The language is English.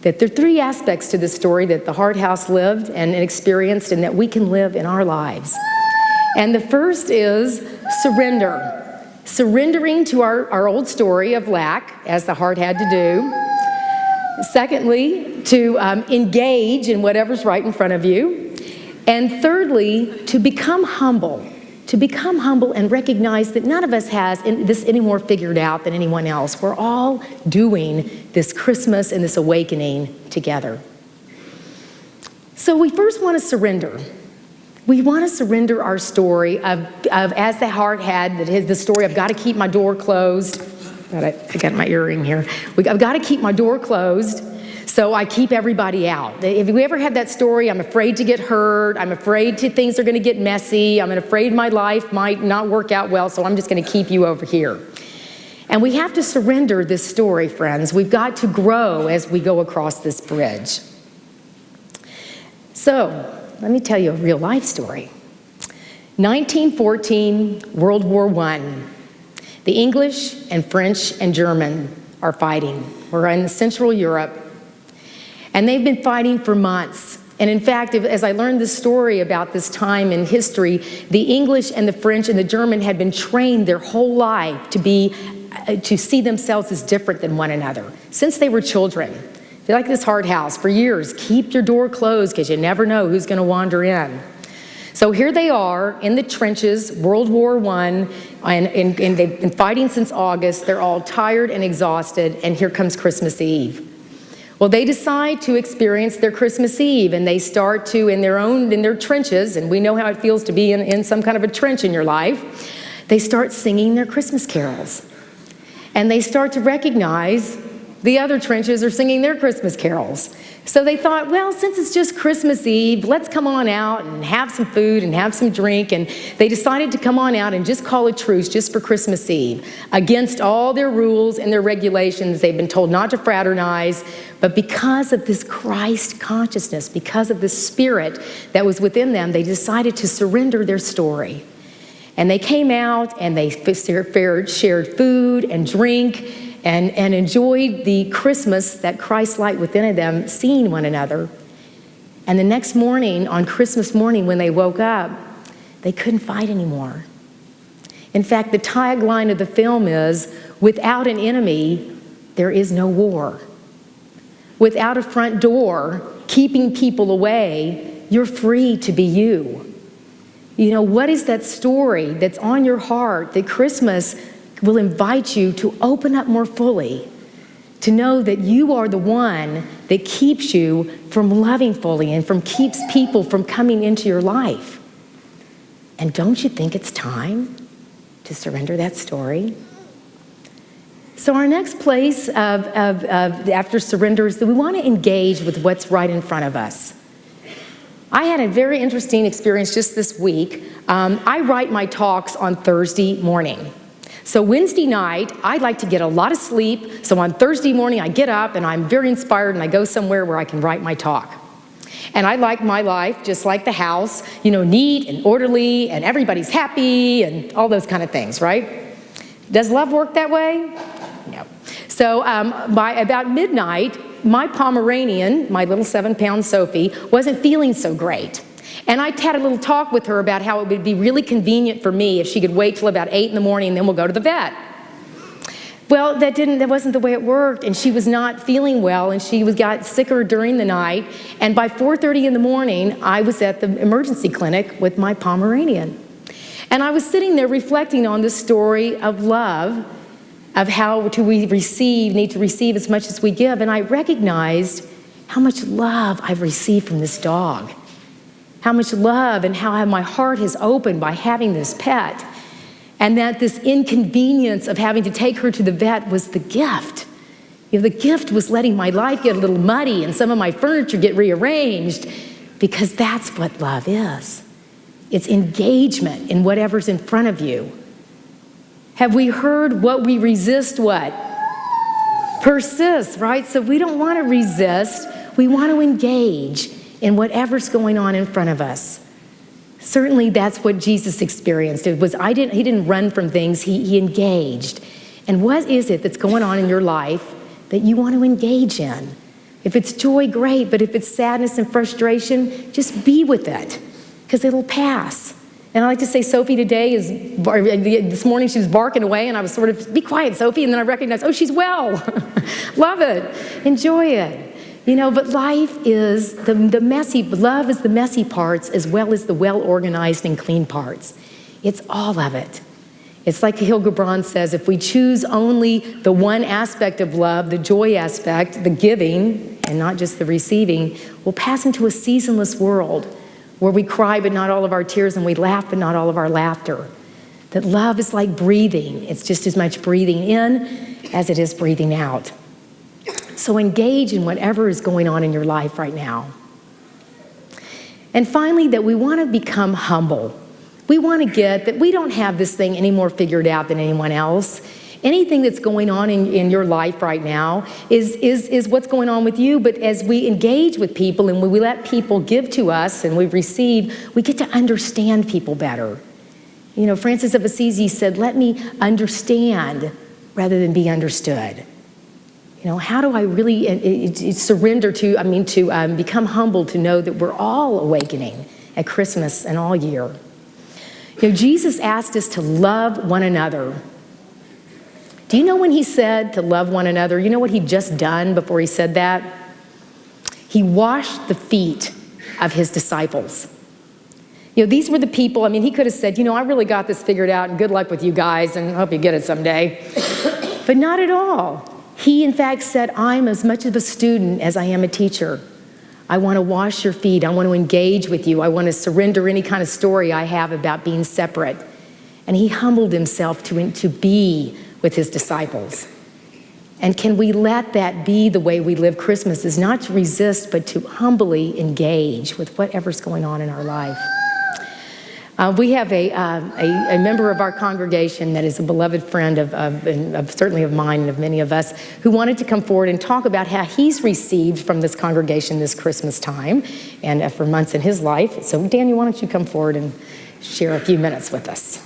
that there are three aspects to this story that the Hart House lived and experienced and that we can live in our lives. And the first is surrender. Surrendering to our old story of lack, as the Hart had to do. Secondly, to engage in whatever's right in front of you. And thirdly, to become humble. To become humble and recognize that none of us has this any more figured out than anyone else. We're all doing this Christmas and this awakening together. So we first want to surrender. We want to surrender our story of as the Hart had, the story, I've got to keep my door closed. I got my earring here. I've got to keep my door closed, so I keep everybody out. If we ever had that story, I'm afraid to get hurt, I'm afraid things are going to get messy, I'm afraid my life might not work out well, so I'm just going to keep you over here. And we have to surrender this story, friends. We've got to grow as we go across this bridge. So, let me tell you a real life story. 1914, World War I. The English and French and German are fighting. We're in Central Europe. And they've been fighting for months. And in fact, as I learned this story about this time in history, the English and the French and the German had been trained their whole life to see themselves as different than one another since they were children. They're like this Hart House for years. Keep your door closed because you never know who's going to wander in. So here they are in the trenches, World War I, and they've been fighting since August. They're all tired and exhausted, and here comes Christmas Eve. Well, they decide to experience their Christmas Eve, and they start to, in their trenches, and we know how it feels to be in some kind of a trench in your life, they start singing their Christmas carols. And they start to recognize the other trenches are singing their Christmas carols. So they thought, well, since it's just Christmas Eve, let's come on out and have some food and have some drink. And they decided to come on out and just call a truce just for Christmas Eve. Against all their rules and their regulations, they've been told not to fraternize. But because of this Christ consciousness, because of the spirit that was within them, they decided to surrender their story. And they came out and they shared food and drink and enjoyed the Christmas, that Christ light within them, seeing one another. And the next morning, on Christmas morning, when they woke up, they couldn't fight anymore. In fact, the tagline of the film is, without an enemy, there is no war. Without a front door keeping people away, you're free to be you. You know, what is that story that's on your heart that Christmas will invite you to open up more fully, to know that you are the one that keeps you from loving fully and keeps people from coming into your life. And don't you think it's time to surrender that story? So our next place after surrender is that we want to engage with what's right in front of us. I had a very interesting experience just this week. I write my talks on Thursday morning. So Wednesday night, I like to get a lot of sleep. So on Thursday morning, I get up and I'm very inspired and I go somewhere where I can write my talk. And I like my life just like the house, you know, neat and orderly and everybody's happy and all those kind of things, right? Does love work that way? No. So by about midnight, my Pomeranian, my little 7-pound Sophie, wasn't feeling so great. And I had a little talk with her about how it would be really convenient for me if she could wait till about 8 in the morning and then we'll go to the vet. Well, that wasn't the way it worked, and she was not feeling well, and she got sicker during the night, and by 4:30 in the morning, I was at the emergency clinic with my Pomeranian. And I was sitting there reflecting on the story of love, of how we need to receive as much as we give, and I recognized how much love I've received from this dog. How much love and how my heart has opened by having this pet. And that this inconvenience of having to take her to the vet was the gift. You know, the gift was letting my life get a little muddy and some of my furniture get rearranged, because that's what love is. It's engagement in whatever's in front of you. Have we heard what we resist what? Persists, right? So we don't want to resist. We want to engage in whatever's going on in front of us. Certainly that's what Jesus experienced. He didn't run from things, he engaged. And what is it that's going on in your life that you want to engage in? If it's joy, great, but if it's sadness and frustration, just be with it, because it'll pass. And I like to say Sophie today this morning she was barking away, and I was sort of, be quiet, Sophie, and then I recognized, oh, she's well. Love it, enjoy it. But life is the messy, love is the messy parts as well as the well-organized and clean parts. It's all of it. It's like Hildebrand says, if we choose only the one aspect of love, the joy aspect, the giving, and not just the receiving, we'll pass into a seasonless world where we cry but not all of our tears, and we laugh but not all of our laughter. That love is like breathing. It's just as much breathing in as it is breathing out. So engage in whatever is going on in your life right now. And finally, that we want to become humble. We want to get that we don't have this thing any more figured out than anyone else. Anything that's going on in your life right now is what's going on with you. But as we engage with people and when we let people give to us and we receive, we get to understand people better. Francis of Assisi said, let me understand rather than be understood. How do I really surrender to become humble, to know that we're all awakening at Christmas and all year. Jesus asked us to love one another. Do you know when he said to love one another, you know what he'd just done before he said that? He washed the feet of his disciples. These were the people, he could have said, I really got this figured out and good luck with you guys and I hope you get it someday. But not at all. He, in fact, said, I'm as much of a student as I am a teacher. I want to wash your feet. I want to engage with you. I want to surrender any kind of story I have about being separate. And he humbled himself to be with his disciples. And can we let that be the way we live Christmas, is not to resist, but to humbly engage with whatever's going on in our life. We have a member of our congregation that is a beloved friend of certainly of mine and of many of us, who wanted to come forward and talk about how he's received from this congregation this Christmas time and for months in his life. So Daniel, why don't you come forward and share a few minutes with us?